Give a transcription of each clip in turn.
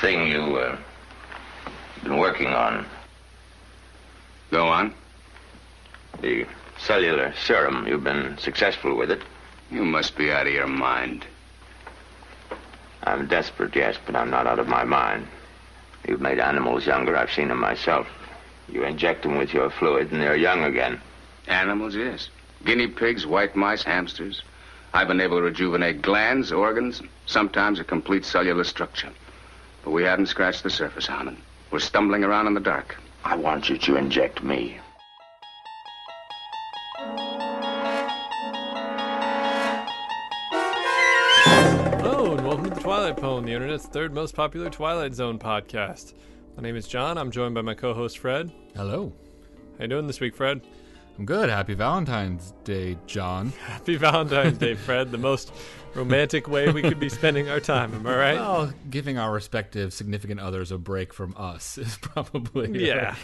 thing you've been working on. Go on. The cellular serum. You've been successful with it. You must be out of your mind. I'm desperate, yes, but I'm not out of my mind. You've made animals younger. I've seen them myself. You inject them with your fluid, and they're young again. Animals, yes. Guinea pigs, white mice, hamsters. I've been able to rejuvenate glands, organs, sometimes a complete cellular structure. But we haven't scratched the surface, Harmon. We're stumbling around in the dark. I want you to inject me. Hello, and welcome to The Twilight Pone, the internet's third most popular Twilight Zone podcast. My name is John. I'm joined by my co-host, Fred. Hello. How you doing this week, Fred? I'm good. Happy Valentine's Day, John. Happy Valentine's Day, Fred. The most romantic way we could be spending our time, am I right? Well, giving our respective significant others a break from us is probably, a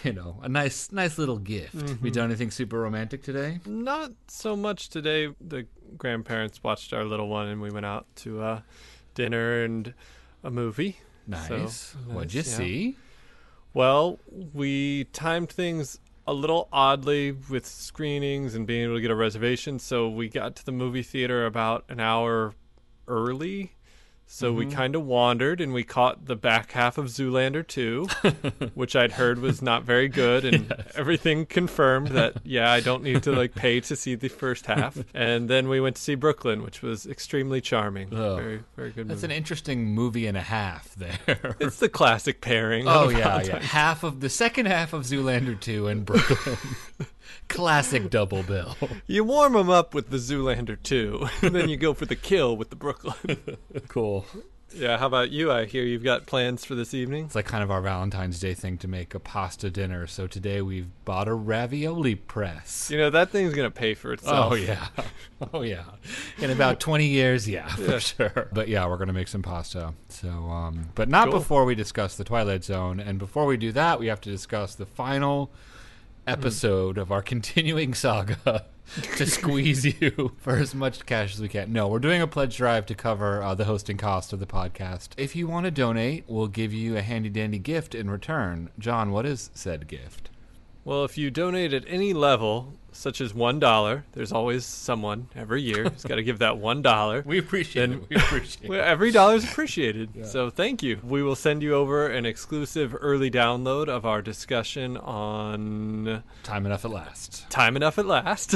nice little gift. Mm-hmm. We done anything super romantic today? Not so much today. The grandparents watched our little one, and we went out to dinner and a movie. Nice. What'd you see? Well, we timed things a little oddly with screenings and being able to get a reservation, so we got to the movie theater about an hour early. So we kind of wandered, and we caught the back half of Zoolander 2, which I'd heard was not very good, and everything confirmed that, I don't need to pay to see the first half. And then we went to see Brooklyn, which was extremely charming. Oh, very, very good movie. That's an interesting movie and a half there. It's the classic pairing. Oh, yeah. The second half of Zoolander 2 and Brooklyn. Classic double bill. You warm them up with the Zoolander 2, and then you go for the kill with the Brooklyn. Cool. Yeah, how about you? I hear you've got plans for this evening. It's like kind of our Valentine's Day thing to make a pasta dinner, so today we've bought a ravioli press. You know, that thing's going to pay for itself. Oh, yeah. In about 20 years, for sure. But yeah, we're going to make some pasta. So, but not before we discuss the Twilight Zone, and before we do that, we have to discuss the final episode of our continuing saga to squeeze you for as much cash as we can. No, we're doing a pledge drive to cover the hosting cost of the podcast. If you want to donate, we'll give you a handy-dandy gift in return. John, what is said gift? Well, if you donate at any level, such as $1, there's always someone every year who's got to give that $1. We appreciate it. Every dollar is appreciated. Yeah. So thank you. We will send you over an exclusive early download of our discussion on Time Enough at Last. Time Enough at Last.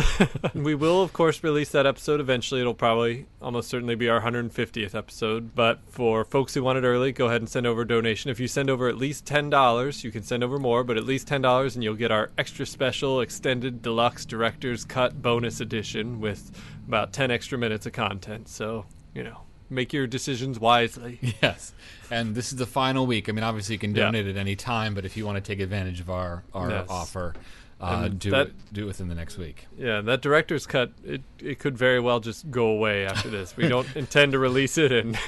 We will, of course, release that episode eventually. It'll probably almost certainly be our 150th episode. But for folks who want it early, go ahead and send over a donation. If you send over at least $10, you can send over more, but at least $10, and you'll get our extra special extended deluxe director's cut bonus edition with about 10 extra minutes of content. So, make your decisions wisely. Yes. And this is the final week. I mean, obviously you can donate at any time, but if you want to take advantage of our offer, do it within the next week. Yeah, that director's cut, it could very well just go away after this. We don't intend to release it, and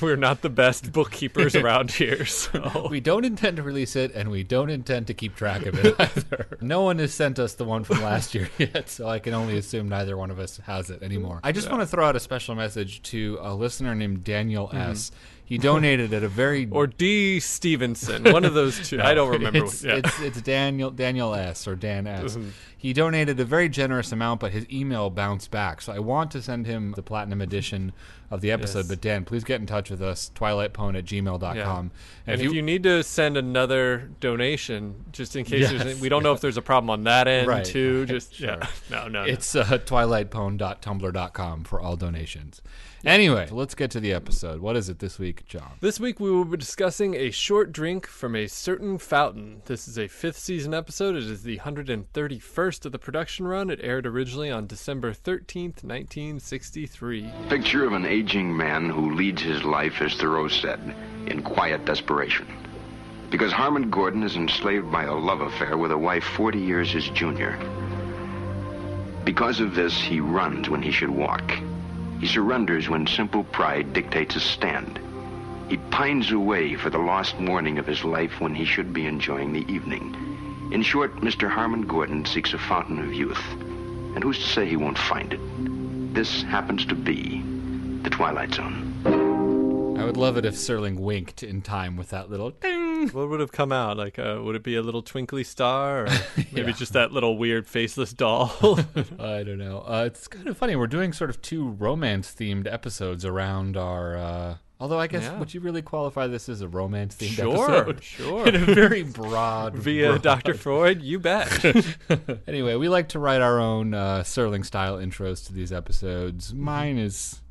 we're not the best bookkeepers around here. So we don't intend to release it, and we don't intend to keep track of it either. No one has sent us the one from last year yet, so I can only assume neither one of us has it anymore. I just want to throw out a special message to a listener named Daniel S. He donated at a very... Or D. Stevenson, one of those two. No, I don't remember. It's Daniel S. or Dan S. He donated a very generous amount, but his email bounced back. So I want to send him the platinum edition of the episode. Yes. But Dan, please get in touch with us, twilightpone@gmail.com. Yeah. And if you need to send another donation, just in case we don't know if there's a problem on that end, too. Just sure. No. It's twilightpone.tumblr.com for all donations. Anyway, let's get to the episode. What is it this week, John? This week we will be discussing A Short Drink from a Certain Fountain. This is a 5th season episode. It is the 131st of the production run. It aired originally on December 13th, 1963. Picture of an aging man who leads his life, as Thoreau said, in quiet desperation. Because Harmon Gordon is enslaved by a love affair with a wife 40 years his junior. Because of this, he runs when he should walk. He surrenders when simple pride dictates a stand. He pines away for the lost morning of his life when he should be enjoying the evening. In short, Mr. Harmon Gordon seeks a fountain of youth. And who's to say he won't find it? This happens to be the Twilight Zone. I would love it if Serling winked in time with that little ding. What would have come out? Like, would it be a little twinkly star, or maybe just that little weird faceless doll? I don't know. It's kind of funny. We're doing sort of 2 romance-themed episodes around our... although I guess, would you really qualify this as a romance-themed episode? Sure. In a very broad... Via Dr. Freud, you bet. Anyway, we like to write our own Serling-style intros to these episodes. Mine is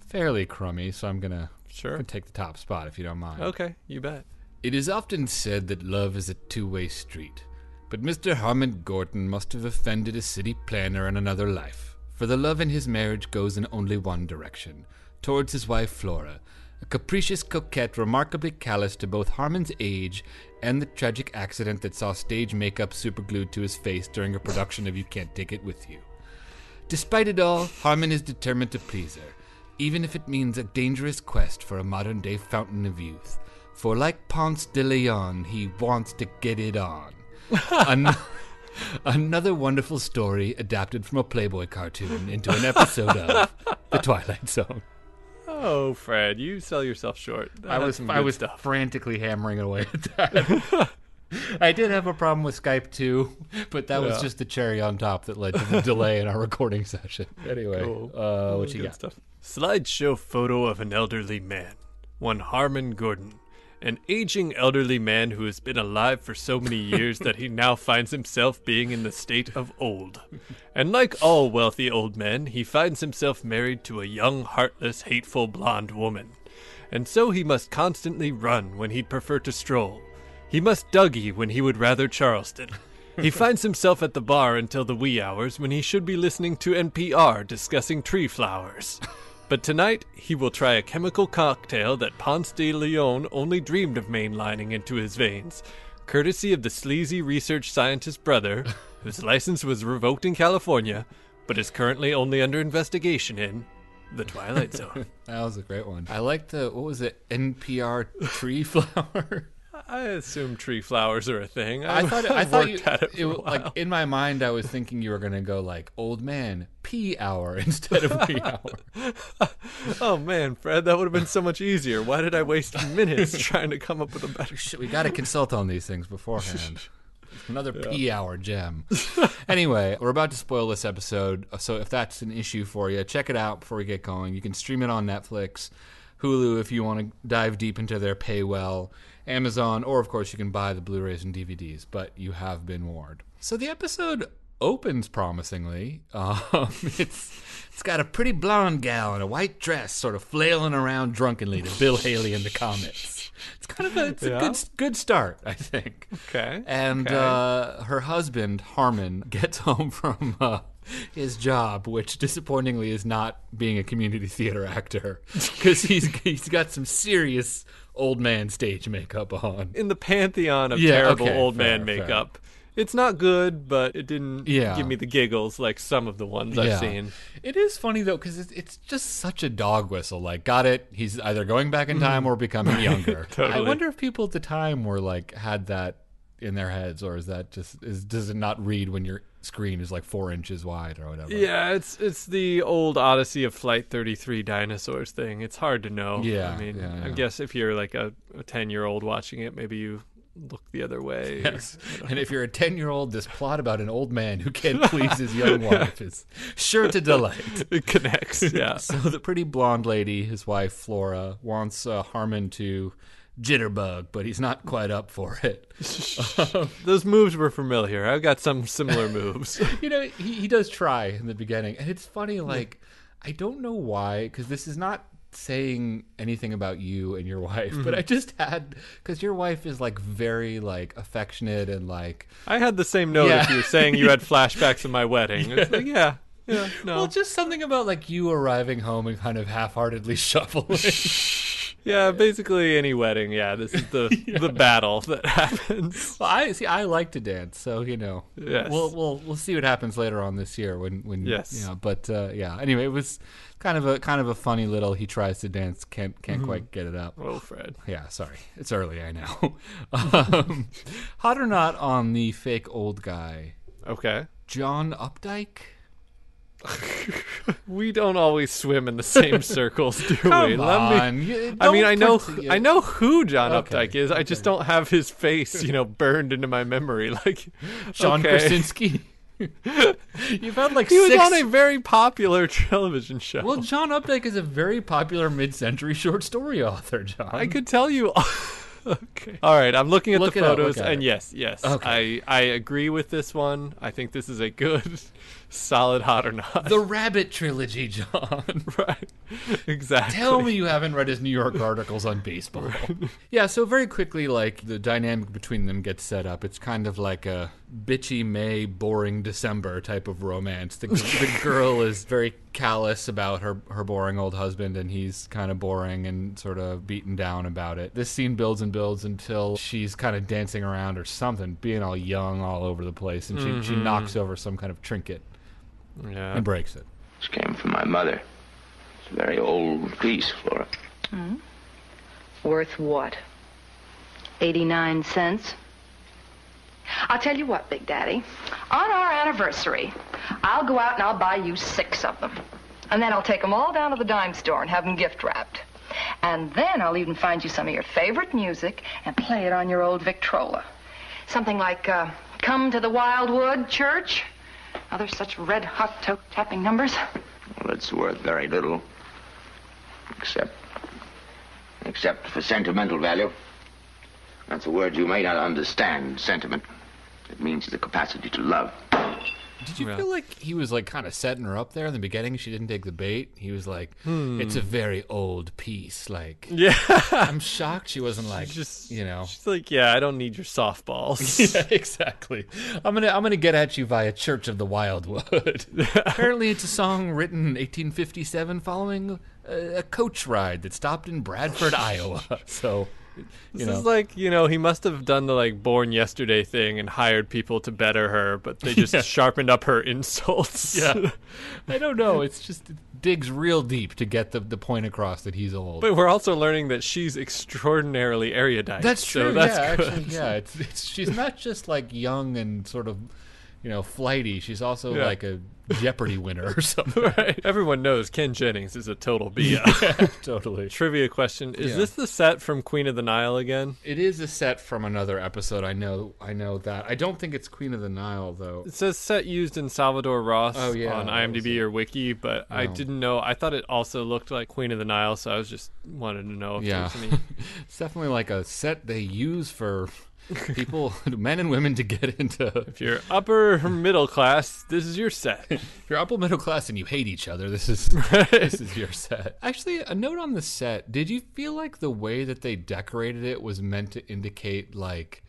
fairly crummy, so I'm going to take the top spot, if you don't mind. Okay, you bet. It is often said that love is a two-way street, but Mr. Harmon Gordon must have offended a city planner in another life, for the love in his marriage goes in only one direction, towards his wife Flora, a capricious coquette remarkably callous to both Harmon's age and the tragic accident that saw stage makeup superglued to his face during a production of You Can't Take It With You. Despite it all, Harmon is determined to please her, even if it means a dangerous quest for a modern-day fountain of youth. For like Ponce de Leon, he wants to get it on. Another wonderful story adapted from a Playboy cartoon into an episode of The Twilight Zone. Oh, Fred, you sell yourself short. I was frantically hammering away at that. I did have a problem with Skype too, but that was just the cherry on top that led to the delay in our recording session. Anyway, what you got? Stuff. Slideshow photo of an elderly man. One Harmon Gordon. An aging elderly man who has been alive for so many years that he now finds himself being in the state of old. And like all wealthy old men, he finds himself married to a young, heartless, hateful blonde woman. And so he must constantly run when he'd prefer to stroll. He must Dougie when he would rather Charleston. He finds himself at the bar until the wee hours when he should be listening to NPR discussing tree flowers. But tonight, he will try a chemical cocktail that Ponce de Leon only dreamed of mainlining into his veins, courtesy of the sleazy research scientist brother, whose license was revoked in California, but is currently only under investigation in The Twilight Zone. That was a great one. I like what was it, NPR tree flower? I assume tree flowers are a thing. I thought it like in my mind I was thinking you were gonna go like old man pee hour instead of wee hour. Oh man, Fred, that would have been so much easier. Why did I waste minutes trying to come up with a better We got to consult on these things beforehand. Another pee hour gem. Anyway, we're about to spoil this episode, so if that's an issue for you, check it out before we get going. You can stream it on Netflix, Hulu if you want to dive deep into their paywall, Amazon, or of course you can buy the Blu-rays and DVDs, but you have been warned. So the episode opens promisingly. It's got a pretty blonde gal in a white dress sort of flailing around drunkenly to Bill Haley in the comics. It's kind of a good start, I think. Okay. And her husband, Harmon, gets home from his job, which disappointingly is not being a community theater actor, because he's got some serious old man stage makeup on. In the pantheon of terrible old man makeup. Fair. It's not good, but it didn't give me the giggles like some of the ones I've seen. It is funny, though, because it's just such a dog whistle. Like, got it, he's either going back in time or becoming younger. Totally. I wonder if people at the time were like, had that in their heads, or is that just, does it not read when your screen is like 4 inches wide or whatever? Yeah, it's the old Odyssey of Flight 33 dinosaurs thing. It's hard to know. Yeah. I mean, I guess if you're like a 10-year-old watching it, maybe you look the other way. Yes. And if you're a 10-year-old, this plot about an old man who can't please his young wife is sure to delight. It connects, yeah. So the pretty blonde lady, his wife Flora, wants Harmon to jitterbug, but he's not quite up for it. Those moves were familiar. I've got some similar moves. You know, he does try in the beginning. And it's funny, like, I don't know why, because this is not saying anything about you and your wife, but I just had, because your wife is like very like affectionate and like, I had the same note if you were saying you had flashbacks of my wedding. It's like, no. Well, just something about like you arriving home and kind of half-heartedly shuffling. Yeah, basically any wedding. Yeah, this is the battle that happens. Well, I like to dance, so you know. Yes. We'll see what happens later on this year when yes. You know, but anyway, it was kind of a funny little, he tries to dance, can't quite get it up. Oh, Fred. Yeah, sorry. It's early, I know. Hot or not on the fake old guy. Okay. John Updike? We don't always swim in the same circles, do we? Come on. I know who John Updike is. I just don't have his face, burned into my memory. Like John Krasinski. You've had like he was six... on a very popular television show. Well, John Updike is a very popular mid-century short story author, John. I could tell you. Okay. All right, I'm looking at the photos, and yes, okay. I agree with this one. I think this is a good, solid hot or not. The Rabbit trilogy, John. Right. Exactly. Tell me you haven't read his New York articles on baseball. Right. Yeah, so very quickly, like, the dynamic between them gets set up. It's kind of like a bitchy May, boring December type of romance. The girl is very callous about her boring old husband, and he's kind of boring and sort of beaten down about it. This scene builds and builds until she's kind of dancing around or something, being all young all over the place, and she knocks over some kind of trinket and breaks it. This came from my mother. It's a very old piece, Flora. Worth what? 89 cents? I'll tell you what, Big Daddy. On our anniversary, I'll go out and I'll buy you 6 of them. And then I'll take them all down to the dime store and have them gift wrapped. And then I'll even find you some of your favorite music and play it on your old Victrola. Something like Come to the Wildwood Church. Other such red-hot toe-tapping numbers. Well, it's worth very little. Except for sentimental value. That's a word you may not understand, sentiment. It means the capacity to love. Did you feel like he was like kind of setting her up there in the beginning? She didn't take the bait. He was like, "It's a very old piece." Like, yeah, I'm shocked she wasn't like, she's like, "Yeah, I don't need your softballs." Yeah, exactly. I'm gonna get at you via Church of the Wildwood. Apparently, it's a song written in 1857 following a coach ride that stopped in Bradford, Iowa. So. This is like, he must have done the like Born Yesterday thing and hired people to better her, but they just sharpened up her insults. Yeah. I don't know. It's just, it digs real deep to get the point across that he's old. But we're also learning that she's extraordinarily erudite. That's true. So that's good. Actually, yeah. It's she's not just like young and sort of, flighty. She's also like a Jeopardy winner or something. Right. Everyone knows Ken Jennings is a total BS. Yeah, totally. Trivia question. Is this the set from Queen of the Nile again? It is a set from another episode. I know that. I don't think it's Queen of the Nile, though. It says set used in Salvador Ross on IMDb or Wiki, but I didn't know. I thought it also looked like Queen of the Nile, so I was just wanted to know if there was any. It's definitely like a set they use for people, men and women, to get into. If you're upper middle class, this is your set. If you're upper middle class and you hate each other, this is your set. Actually, a note on the set. Did you feel like the way that they decorated it was meant to indicate like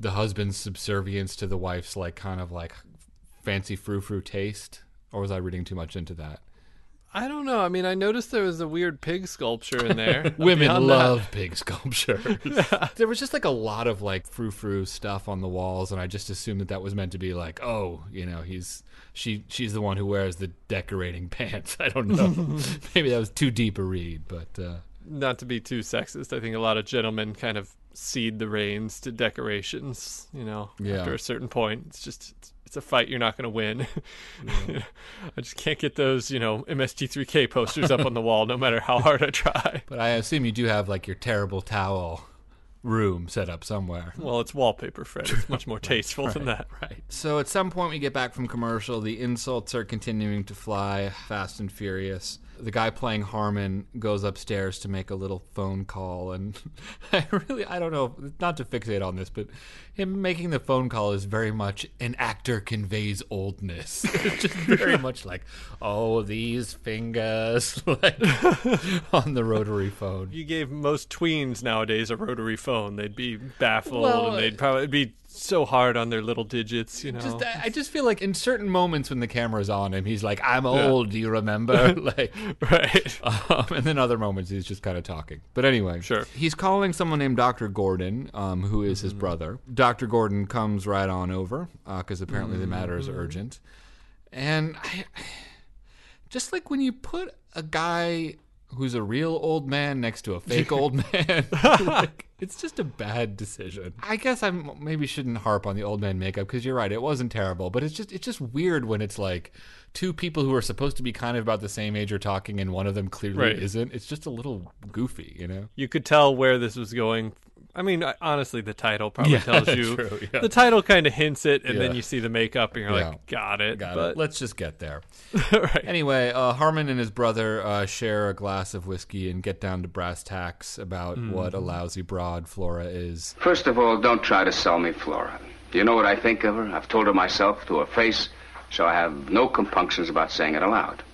the husband's subservience to the wife's like kind of like fancy frou-frou taste? Or was I reading too much into that? I don't know. I mean, I noticed there was a weird pig sculpture in there. Women love pig sculptures. Yeah. There was just like a lot of like frou-frou stuff on the walls, and I just assumed that was meant to be like, she's the one who wears the decorating pants. I don't know. Maybe that was too deep a read, but not to be too sexist, I think a lot of gentlemen kind of cede the reins to decorations. After a certain point, it's a fight you're not going to win. Yeah. I just can't get those, MST3K posters up on the wall no matter how hard I try. But I assume you do have, like, your terrible towel room set up somewhere. Well, it's wallpaper, Fred. It's much more tasteful than that. Right. So at some point we get back from commercial. The insults are continuing to fly fast and furious. The guy playing Harmon goes upstairs to make a little phone call, and I don't know, not to fixate on this, but him making the phone call is very much an actor conveys oldness. It's just very much like, oh, these fingers, like on the rotary phone. You gave most tweens nowadays a rotary phone, they'd be baffled, and they'd probably be so hard on their little digits, I just feel like in certain moments when the camera's on him, he's like, I'm old, do you remember? Like, right. And then other moments he's just kind of talking. But anyway, sure. He's calling someone named Dr. Gordon, who is his brother. Dr. Gordon comes right on over, because apparently the matter is urgent. And just like when you put a guy who's a real old man next to a fake old man, like, It's just a bad decision. I guess I maybe shouldn't harp on the old man makeup because you're right, it wasn't terrible. But it's just weird when it's like two people who are supposed to be kind of about the same age are talking and one of them clearly isn't. It's just a little goofy, you know? You could tell where this was going. I mean, honestly, the title probably tells you. True, yeah. The title kind of hints it, and then you see the makeup, and you're like, got it. But let's just get there. Right. Anyway, Harmon and his brother share a glass of whiskey and get down to brass tacks about what a lousy broad Flora is. First of all, don't try to sell me Flora. Do you know what I think of her? I've told her myself to her face, so I have no compunctions about saying it aloud.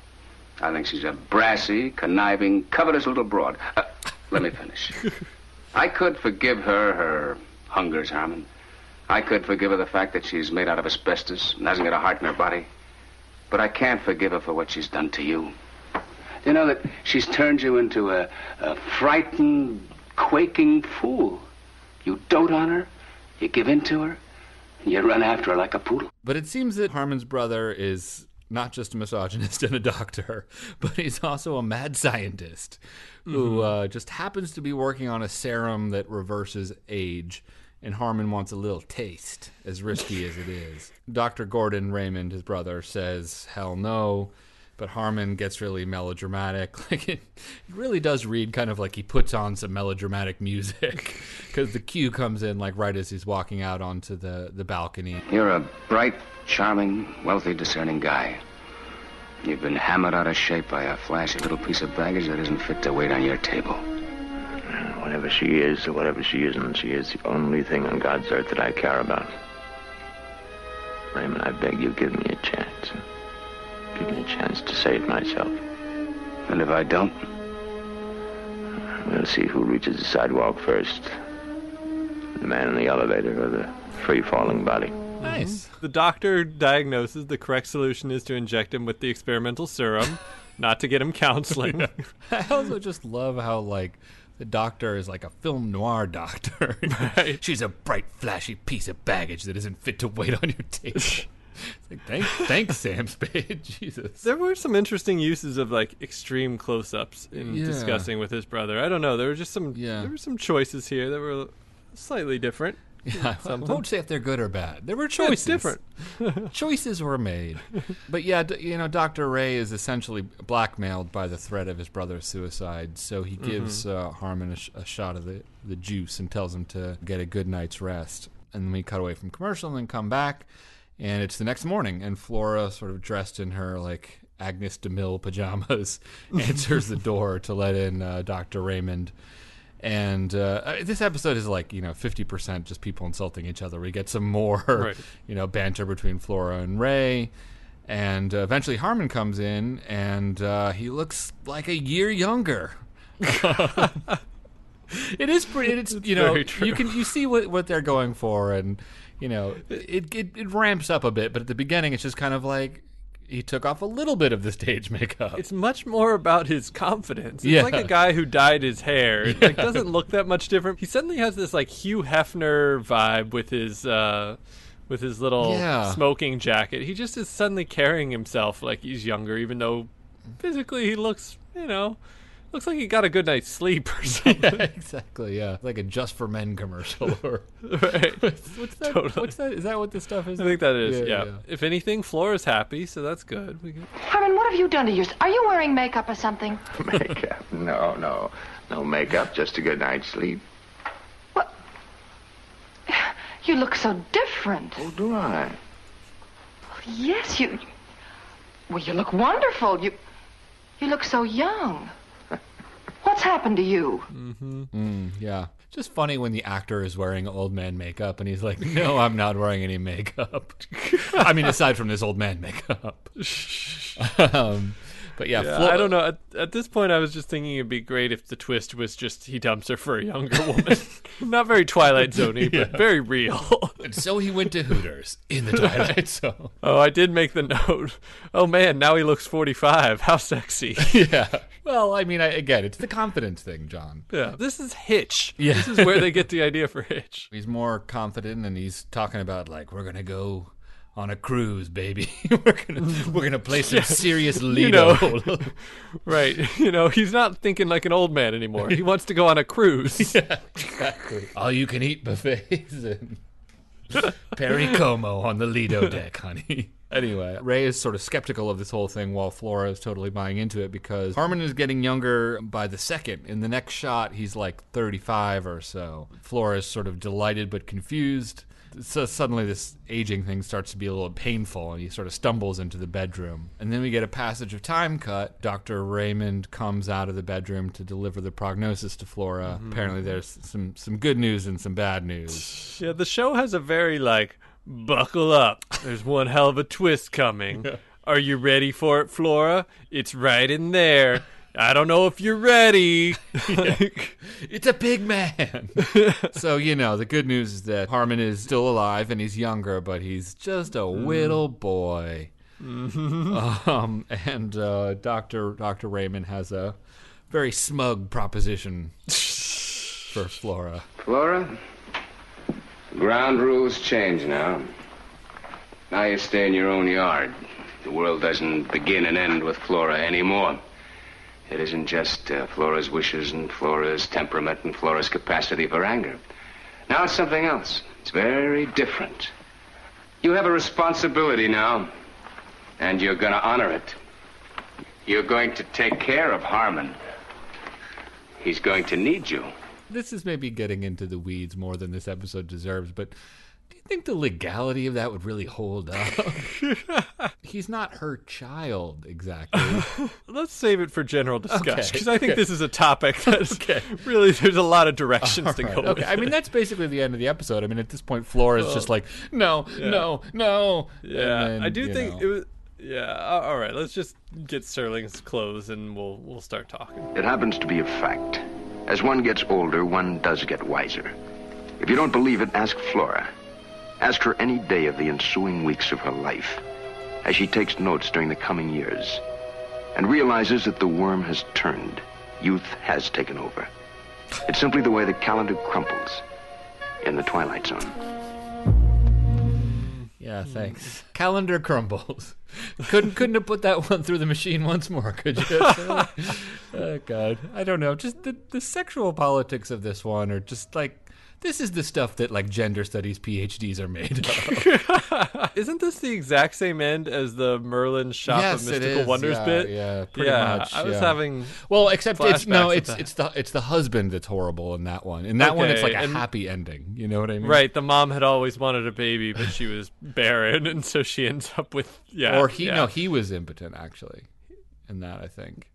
I think she's a brassy, conniving, covetous little broad. Let me finish. I could forgive her hungers, Harmon. I could forgive her the fact that she's made out of asbestos and hasn't got a heart in her body. But I can't forgive her for what she's done to you. Do you know that she's turned you into a frightened, quaking fool? You dote on her, you give in to her, and you run after her like a poodle. But it seems that Harmon's brother is not just a misogynist and a doctor, but he's also a mad scientist who just happens to be working on a serum that reverses age, and Harmon wants a little taste, as risky as it is. Dr. Gordon Raymond, his brother, says, hell no, but Harmon gets really melodramatic. Like it really does read kind of like he puts on some melodramatic music, because the cue comes in like right as he's walking out onto the balcony. You're a bright, charming, wealthy, discerning guy. You've been hammered out of shape by a flashy little piece of baggage that isn't fit to wait on your table. Whatever she is or whatever she isn't, she is the only thing on God's earth that I care about. Raymond, I beg you, give me a chance. Give me a chance to save myself. And if I don't? We'll see who reaches the sidewalk first. The man in the elevator or the free-falling body. Nice. The doctor diagnoses the correct solution is to inject him with the experimental serum, not to get him counseling. Yeah. I also just love how, like, the doctor is like a film noir doctor. Right. She's a bright, flashy piece of baggage that isn't fit to wait on your table. It's like, thanks, Sam Spade. Jesus. There were some interesting uses of like extreme close-ups in discussing with his brother. I don't know. There were just some. Yeah. There were some choices here that were slightly different. Yeah, I won't say if they're good or bad. There were choices. It's different. Choices were made. But yeah, Dr. Ray is essentially blackmailed by the threat of his brother's suicide, so he gives Harmon a shot of the juice and tells him to get a good night's rest. And then we cut away from commercial and then come back, and it's the next morning, and Flora, sort of dressed in her, like, Agnes DeMille pajamas, answers the door to let in Dr. Raymond. And this episode is like, 50% just people insulting each other. We get some more, banter between Flora and Ray. And eventually Harmon comes in, and he looks like a year younger. It is pretty. It's very true. You see what they're going for, and it ramps up a bit. But at the beginning, it's just kind of like he took off a little bit of the stage makeup. It's much more about his confidence. It's like a guy who dyed his hair. It doesn't look that much different. He suddenly has this like Hugh Hefner vibe with his little smoking jacket. He just is suddenly carrying himself like he's younger, even though physically he looks, looks like he got a good night's sleep or something. Yeah, exactly, yeah. Like a Just for Men commercial. Right. What's that? Totally. What's that? Is that what this stuff is? I think that is, yeah. Yeah. If anything, Flora's happy, so that's good. Harmon, what have you done to yours? Are you wearing makeup or something? Makeup? No makeup, just a good night's sleep. What? You look so different. Oh, do I? Yes, you look wonderful. You look so young. What's happened to you? Yeah. Just funny when the actor is wearing old man makeup and he's like, no, I'm not wearing any makeup. I mean, aside from this old man makeup. But yeah, I don't know. At this point, I was just thinking it'd be great if the twist was just he dumps her for a younger woman. Not very Twilight Zone-y, but very real. And so he went to Hooters in the Twilight Zone. Oh, I did make the note. Oh, man, now he looks 45. How sexy. Yeah. Well, I mean, again, it's the confidence thing, John. Yeah. This is Hitch. Yeah. This is where they get the idea for Hitch. He's more confident, and he's talking about, like, we're going to go on a cruise, baby. we're gonna play some serious Lido. Right. He's not thinking like an old man anymore. He wants to go on a cruise. Yeah, exactly. All you can eat buffets and Perry Como on the Lido deck, honey. Anyway, Ray is sort of skeptical of this whole thing while Flora is totally buying into it because Harmon is getting younger by the second. In the next shot, he's like 35 or so. Flora is sort of delighted but confused. So suddenly this aging thing starts to be a little painful, and he sort of stumbles into the bedroom. And then we get a passage of time cut. Dr. Raymond comes out of the bedroom to deliver the prognosis to Flora. Mm-hmm. Apparently there's some good news and some bad news. Yeah, the show has a very, buckle up. There's one hell of a twist coming. Yeah. Are you ready for it, Flora? It's right in there. I don't know if you're ready. It's a big man. So, the good news is that Harmon is still alive and he's younger, but he's just a little boy. Mm-hmm. And Dr. Raymond has a very smug proposition for Flora. Flora, ground rules change now. Now you stay in your own yard. The world doesn't begin and end with Flora anymore. It isn't just Flora's wishes and Flora's temperament and Flora's capacity for anger. Now it's something else. It's very different. You have a responsibility now, and you're going to honor it. You're going to take care of Harmon. He's going to need you. This is maybe getting into the weeds more than this episode deserves, but do you think the legality of that would really hold up? He's not her child, exactly. Let's save it for general discussion, because I think this is a topic that's really, there's a lot of directions to go with. I mean, that's basically the end of the episode. I mean, at this point, Flora's just like, no. Yeah, then, I do think it was... Yeah, all right, let's just get Sterling's clothes and we'll start talking. It happens to be a fact. As one gets older, one does get wiser. If you don't believe it, ask Flora. Ask her any day of the ensuing weeks of her life, as she takes notes during the coming years, and realizes that the worm has turned. Youth has taken over. It's simply the way the calendar crumples in the Twilight Zone. Yeah, thanks. Calendar crumbles. Couldn't have put that one through the machine once more, could you? Oh, God. I don't know. Just the sexual politics of this one are just this is the stuff that gender studies PhDs are made of. Isn't this the exact same end as the Merlin Shop of Mystical Wonders bit? Yeah, pretty much. I was having except it's the husband that's horrible in that one. In that one, it's a happy ending. You know what I mean? Right. The mom had always wanted a baby, but she was barren, and so she ends up with he was impotent actually, in that I think.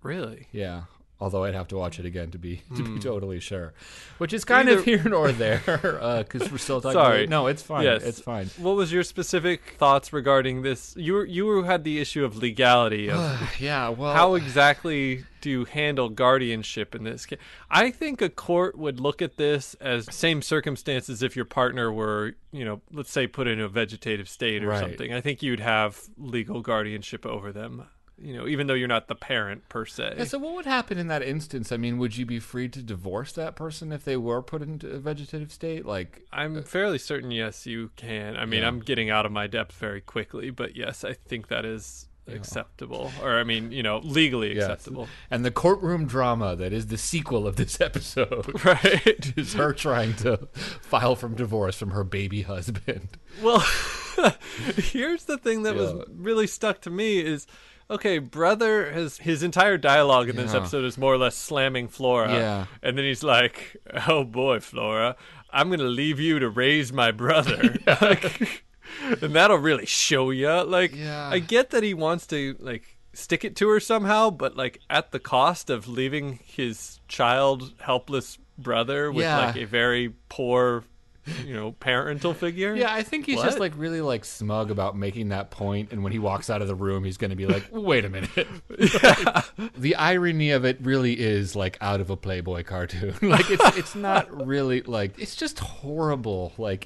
Really? Yeah. Although I'd have to watch it again to be totally sure, which is kind of here nor there because we're still talking. Sorry, no, it's fine. Yes. It's fine. What was your specific thoughts regarding this? You had the issue of legality. How exactly do you handle guardianship in this case? I think a court would look at this as same circumstances if your partner were, let's say, put in a vegetative state or something. I think you'd have legal guardianship over them. Even though you're not the parent per se. Yeah, so what would happen in that instance? I mean, would you be free to divorce that person if they were put into a vegetative state? I'm fairly certain, yes, you can. I mean, I'm getting out of my depth very quickly, but yes, I think that is acceptable. Or, legally acceptable. And the courtroom drama that is the sequel of this episode. Right. Is her trying to file for divorce from her baby husband. Well, here's the thing that was really stuck to me is... Okay, brother his entire dialogue in this episode is more or less slamming Flora. Yeah. And then he's like, oh boy, Flora, I'm going to leave you to raise my brother. And that'll really show you. I get that he wants to, stick it to her somehow, but, at the cost of leaving his child, helpless brother with, a very poor... parental figure. Yeah, I think he's just really smug about making that point, and when he walks out of the room, he's going to be like, "Wait a minute." The irony of it really is out of a Playboy cartoon. It's not really it's just horrible. The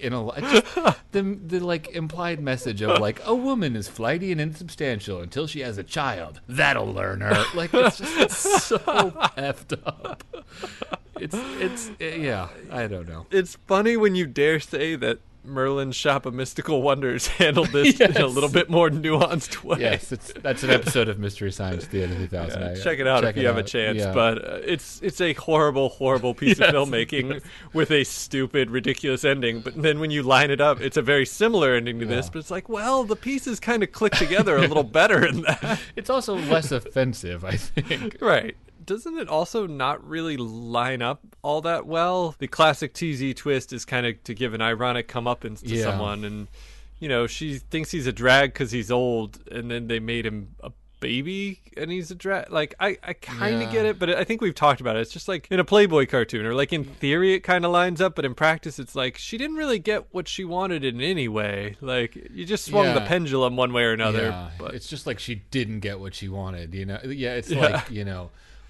implied message of a woman is flighty and insubstantial until she has a child. That'll learn her. It's so effed up. It's I don't know. It's funny when you dare say that Merlin's Shop of Mystical Wonders handled this in a little bit more nuanced way. Yes, that's an episode of Mystery Science Theater 3000. Yeah, check it out if you have a chance. Yeah. But it's a horrible, horrible piece of filmmaking with a stupid, ridiculous ending. But then when you line it up, it's a very similar ending to this. But it's like, well, the pieces kind of click together a little better in that. It's also less offensive, I think. Right. Doesn't it also not really line up all that well? The classic TZ twist is kind of to give an ironic comeuppance to someone. And, she thinks he's a drag because he's old. And then they made him a baby and he's a drag. Like, I kind of get it. But I think we've talked about it. It's just like in a Playboy cartoon. Or like in theory it kind of lines up. But in practice it's like she didn't really get what she wanted in any way. Like, you just swung the pendulum one way or another. Yeah. But it's just like she didn't get what she wanted, Yeah, it's like,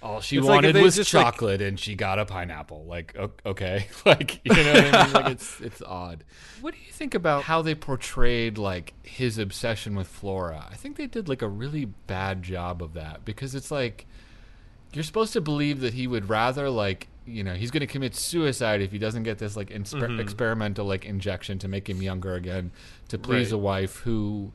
all she It's wanted like was just chocolate, and she got a pineapple. Like, okay, like, you know what I mean? Like, it's odd. What do you think about how they portrayed like his obsession with Flora? I think they did like a really bad job of that, because it's like you're supposed to believe that he would rather like he's going to commit suicide if he doesn't get this like experimental like injection to make him younger again to please a wife who.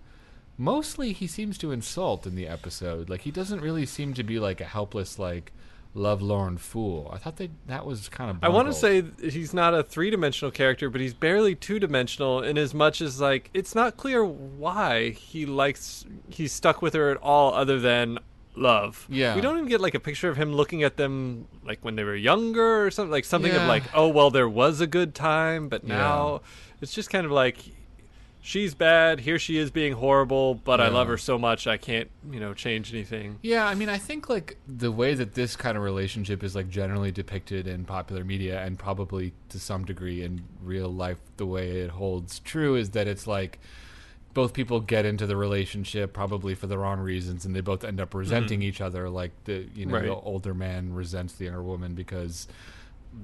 Mostly he seems to insult in the episode. Like, he doesn't really seem to be like a helpless, like, lovelorn fool. I thought that was kind of bungled. I want to say he's not a three-dimensional character, but he's barely two-dimensional in as much as, like, it's not clear why he's stuck with her at all other than love. Yeah. We don't even get, like, a picture of him looking at them, like, when they were younger or something. Like, something of, like, oh, well, there was a good time, but now it's just kind of like... She's bad. Here she is being horrible, but I love her so much I can't, change anything. Yeah, I mean, I think like the way that this kind of relationship is like generally depicted in popular media and probably to some degree in real life, the way it holds true is that it's like both people get into the relationship probably for the wrong reasons, and they both end up resenting each other. Like the older man resents the younger woman because.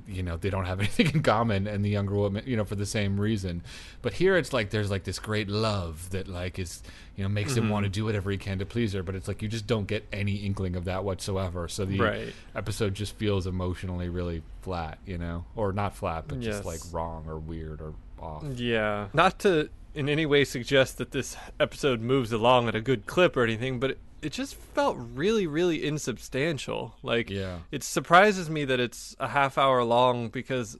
They don't have anything in common, and the younger woman, for the same reason. But here it's like there's like this great love that like is, makes him want to do whatever he can to please her. But it's like you just don't get any inkling of that whatsoever. So the episode just feels emotionally really flat, or not flat, but just like wrong or weird or off. Yeah. Not to in any way suggest that this episode moves along at a good clip or anything, but it just felt really, really insubstantial. Like, it surprises me that it's a half hour long because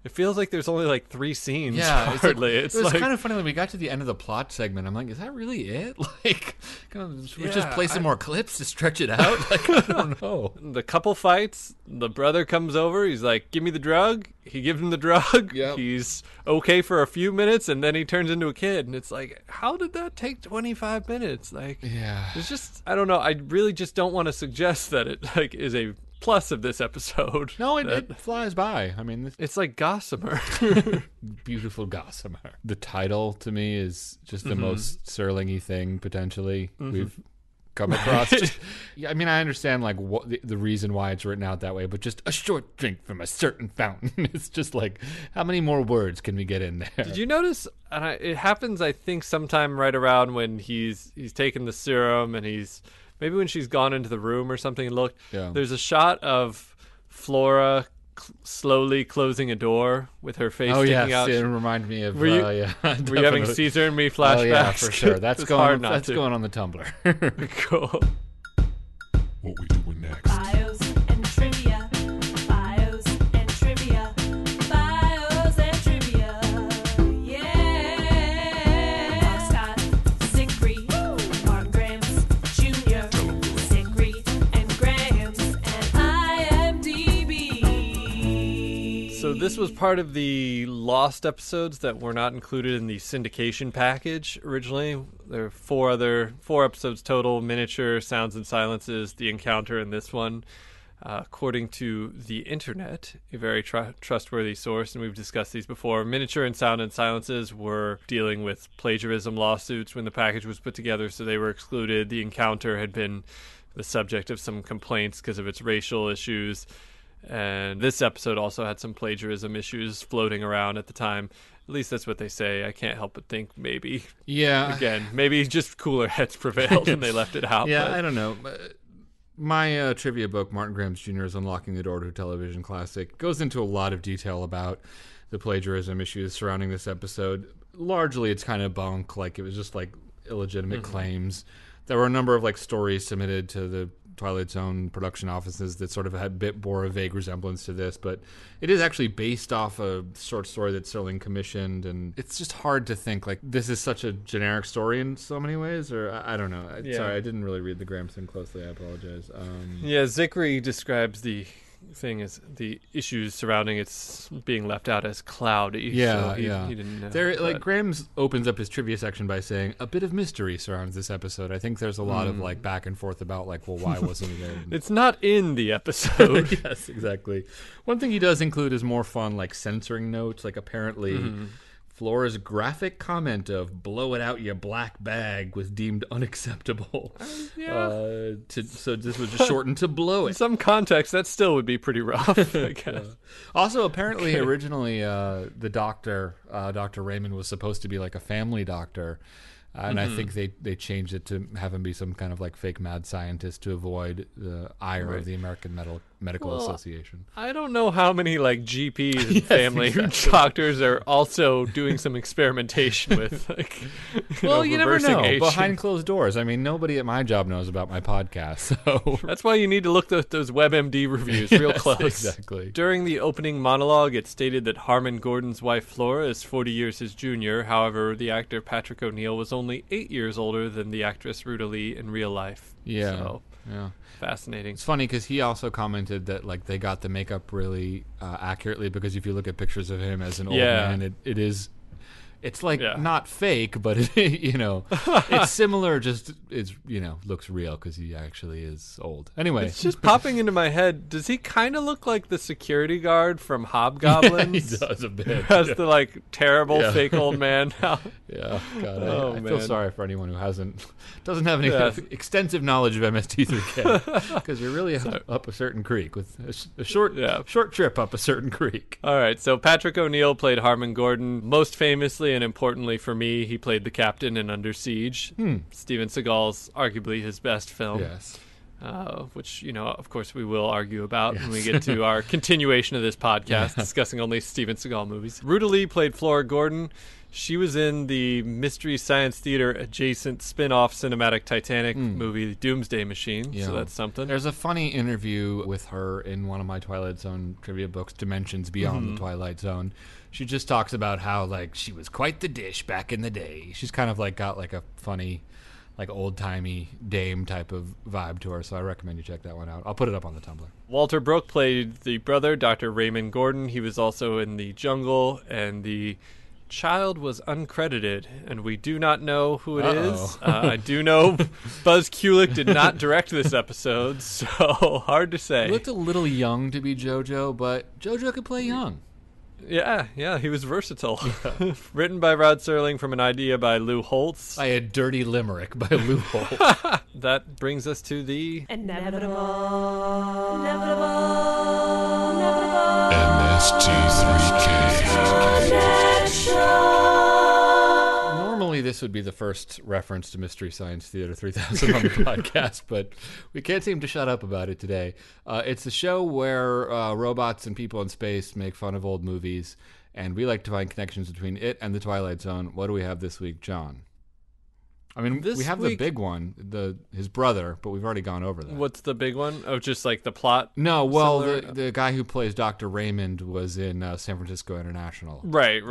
it feels like there's only like 3 scenes. Yeah, hardly. It was kind of funny when we got to the end of the plot segment. I'm like, is that really it? Like, we just play some more clips to stretch it out? Like, I don't know. The couple fights. The brother comes over. He's like, give me the drug. He gives him the drug. Yep. He's okay for a few minutes, and then he turns into a kid. And it's like, how did that take 25 minutes? Like, it's just, I don't know. I really just don't want to suggest that it like is a plus of this episode. No, it flies by. I mean, it's like Gossamer. Beautiful Gossamer. The title to me is just the most Serling-y thing potentially we've come across. I mean, I understand like what the reason why it's written out that way, but just a short drink from a certain fountain. It's just like, how many more words can we get in there? Did you notice? And it happens, I think, sometime right around when he's taken the serum and he's. Maybe when she's gone into the room or something and looked, there's a shot of Flora slowly closing a door with her face sticking out. It reminded me of... Were you having Caesar and me flashbacks? Oh, yeah, for sure. That's going on the Tumblr. Cool. What we doing next? Bios and trivia. Bios and trivia. Bios and trivia. Yeah. Scott, Siegfried, Mark Grams Jr., Siegfried and Grams, and IMDB. So this was part of the lost episodes that were not included in the syndication package originally. There are 4 episodes total: Miniature, Sounds and Silences, The Encounter, and this one. According to the internet, a very trustworthy source, and we've discussed these before, Miniature and Sound and Silences were dealing with plagiarism lawsuits when the package was put together, so they were excluded. The Encounter had been the subject of some complaints because of its racial issues, and this episode also had some plagiarism issues floating around at the time. At least that's what they say. I can't help but think maybe. Yeah. Again, maybe just cooler heads prevailed and they left it out. Yeah, but. I don't know. My trivia book, Martin Grams Jr.'s Unlocking the Door to a Television Classic, goes into a lot of detail about the plagiarism issues surrounding this episode. Largely, it's kind of bunk. Like, it was just like illegitimate claims. There were a number of like stories submitted to the Twilight Zone production offices that sort of had bore a vague resemblance to this, but it is actually based off a short story that Serling commissioned, and it's just hard to think like this is such a generic story in so many ways, or I don't know. Sorry, I didn't really read the Graham thing closely. I apologize. Zickery describes the thing as the issues surrounding its being left out as cloudy. Yeah, so he didn't know. There, like, Graham's opens up his trivia section by saying a bit of mystery surrounds this episode. I think there's a lot of like back and forth about like, well, why wasn't he there? It's not in the episode. Yes, exactly. One thing he does include is more fun, like censoring notes. Like, apparently, Flora's graphic comment of "blow it out, you black bag" was deemed unacceptable. So this was just shortened to "blow In it." some context, that still would be pretty rough, I guess. Also, apparently, originally, the doctor, Dr. Raymond, was supposed to be like a family doctor. And I think they changed it to have him be some kind of like fake mad scientist to avoid the ire of the American Medical Association. I don't know how many like GPs and family doctors are also doing some experimentation with. Like, you never know. aging. Behind closed doors. I mean, nobody at my job knows about my podcast. So That's why you need to look at those WebMD reviews real close. Exactly. During the opening monologue, it stated that Harmon Gordon's wife Flora is 40 years his junior. However, the actor Patrick O'Neill was only 8 years older than the actress Ruta Lee in real life. Yeah. So, yeah. fascinating. It's funny because he also commented that like they got the makeup really accurately, because if you look at pictures of him as an old man, it's like not fake, but it's similar. Just it's looks real because he actually is old. Anyway, It's just popping into my head. Does he kind of look like the security guard from Hobgoblins? he does a bit. Who has the like terrible fake old man now? Yeah, God, Oh, I feel man. sorry for anyone who doesn't have any extensive knowledge of MST3K, because we're really up a certain creek with a short trip up a certain creek. All right, so Patrick O'Neill played Harmon Gordon. Most famously and importantly for me, he played the captain in Under Siege. Steven Seagal's arguably his best film. Yes. Which, of course, we will argue about when we get to our continuation of this podcast, discussing only Steven Seagal movies. Ruta Lee played Flora Gordon. She was in the Mystery Science Theater adjacent spin-off cinematic Titanic movie, Doomsday Machine, so that's something. There's a funny interview with her in one of my Twilight Zone trivia books, Dimensions Beyond the Twilight Zone. She just talks about how, like, she was quite the dish back in the day. She's kind of, like, got, like, a funny, like, old-timey dame type of vibe to her, so I recommend you check that one out. I'll put it up on the Tumblr. Walter Brooke played the brother, Dr. Raymond Gordon. He was also in The Jungle, and the child was uncredited, and we do not know who it is. I do know Buzz Kulick did not direct this episode, so hard to say. He looked a little young to be JoJo, but JoJo could play young. Yeah, he was versatile. Written by Rod Serling from an idea by Lou Holtz. By a dirty limerick by Lou Holtz. That brings us to the Inevitable. Normally this would be the first reference to Mystery Science Theater 3000 on the podcast, but we can't seem to shut up about it today. It's a show where robots and people in space make fun of old movies, and we like to find connections between it and the Twilight Zone. What do we have this week, John? I mean, we have the big one, his brother, but we've already gone over that. What's the big one? Oh, just like the plot? No, well, the guy who plays Dr. Raymond was in San Francisco International. Right.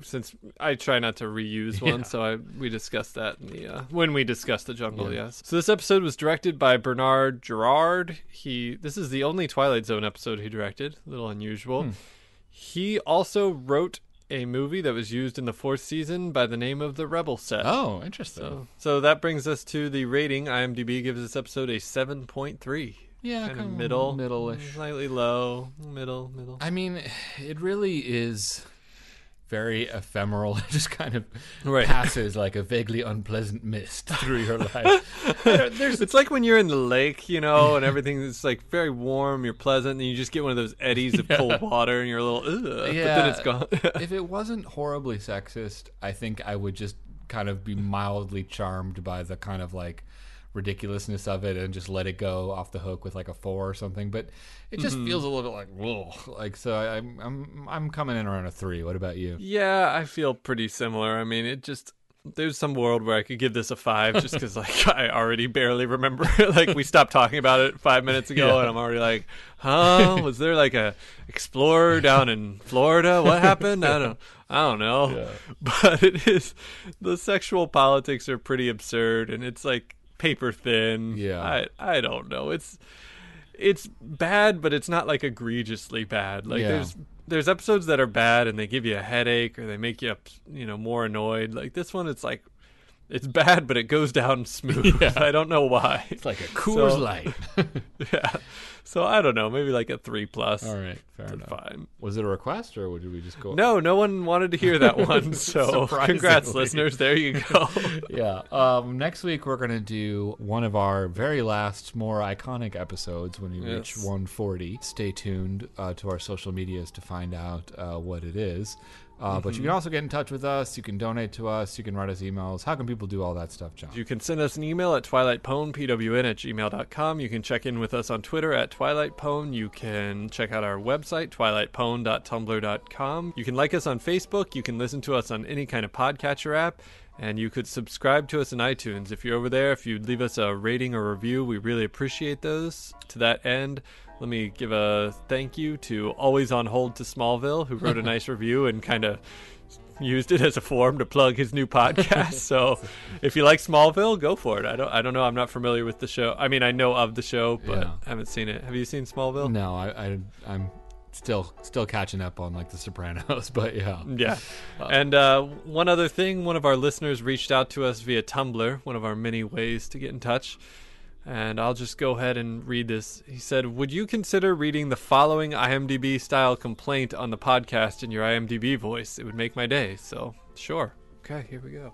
Since I try not to reuse one, so we discussed that in the when we discussed The Jungle, yes. So this episode was directed by Bernard Gerard. This is the only Twilight Zone episode he directed. A little unusual. He also wrote a movie that was used in the 4th season by the name of The Rebel Set. Oh, interesting. So that brings us to the rating. IMDb gives this episode a 7.3. Yeah, kind of middle-ish. Slightly low, middle. I mean, it really is very ephemeral. It just kind of passes like a vaguely unpleasant mist through your life. It's like when you're in the lake, and everything is like very warm, you're pleasant, and you just get one of those eddies of cold water, and you're a little, but then it's gone. If it wasn't horribly sexist, I think I would just kind of be mildly charmed by the kind of like ridiculousness of it and just let it go off the hook with like a 4 or something. But it just feels a little bit like, whoa. Like, so I'm coming in around a 3. What about you? Yeah, I feel pretty similar. I mean, there's some world where I could give this a 5 just because like I already barely remember. Like we stopped talking about it 5 minutes ago, and I'm already like, huh? Was there like a explorer down in Florida? What happened? I don't know. Yeah. But it is, the sexual politics are pretty absurd, and it's like paper thin. Yeah. I don't know. It's bad, but it's not like egregiously bad. Like there's episodes that are bad and they give you a headache or they make you more annoyed. Like this one, it's like it's bad, but it goes down smooth. Yeah. I don't know why. It's like a Coors Light. Yeah. So I don't know, maybe like a 3+. All right, fair enough. Fine. Was it a request, or did we just go? No one wanted to hear that one. So congrats, listeners. There you go. Yeah. Next week we're gonna do one of our very last, more iconic episodes when we reach 140. Stay tuned to our social medias to find out what it is. But you can also get in touch with us. You can donate to us. You can write us emails. How can people do all that stuff, John? You can send us an email at twilightpwn, pwn@gmail.com. You can check in with us on Twitter at twilightpwn. You can check out our website, twilightpwn.tumblr.com. You can like us on Facebook. You can listen to us on any kind of podcatcher app. And you could subscribe to us in iTunes. If you're over there, if you'd leave us a rating or review, we really appreciate those. To that end, let me give a thank you to Always on Hold to Smallville, who wrote a nice review and kind of used it as a forum to plug his new podcast. So if you like Smallville, go for it. I don't know. I'm not familiar with the show. I mean, I know of the show, but I haven't seen it. Have you seen Smallville? No, I'm still catching up on like The Sopranos, but yeah. And one other thing, one of our listeners reached out to us via Tumblr, one of our many ways to get in touch. And I'll just go ahead and read this. He said, would you consider reading the following IMDb-style complaint on the podcast in your IMDb voice? It would make my day. So, sure. Okay, here we go.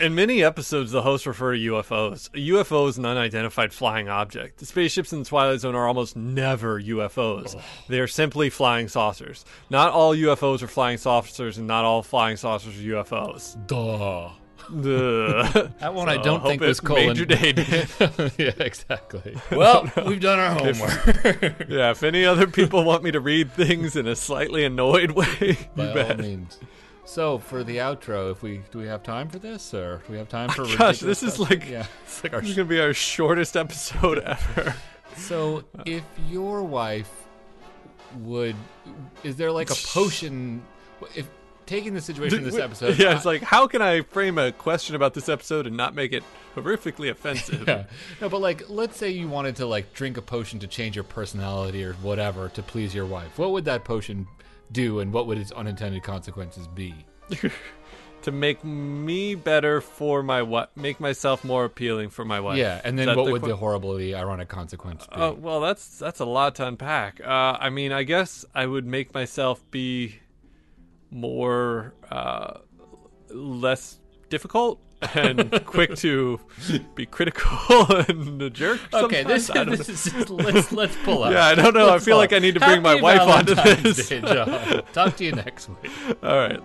In many episodes, the hosts refer to UFOs. A UFO is an unidentified flying object. The spaceships in the Twilight Zone are almost never UFOs. They are simply flying saucers. Not all UFOs are flying saucers, and not all flying saucers are UFOs. Duh. That one I don't think was colon. Made your day, Dan. Yeah, exactly. Well, we've done our homework. Yeah, if any other people want me to read things in a slightly annoyed way, by all means. So for the outro, do we have time for this, or do we have time for? Gosh, this is like this is gonna be our shortest episode ever. So if your wife is there like a potion? If taking the situation in this episode, it's like, how can I frame a question about this episode and not make it horrifically offensive? Yeah. No, but like, let's say you wanted to like drink a potion to change your personality or whatever to please your wife. What would that potion do, and what would its unintended consequences be? To make me better for my wife, make myself more appealing for my wife. Yeah, and then what would the horribly ironic consequence be? Well, that's a lot to unpack. I mean, I guess I would make myself be more less difficult and quick to be critical and a jerk. Okay, this is let's pull out. Yeah, I don't know. I feel like I need to bring my wife onto this. Day, John. Talk to you next week. All right.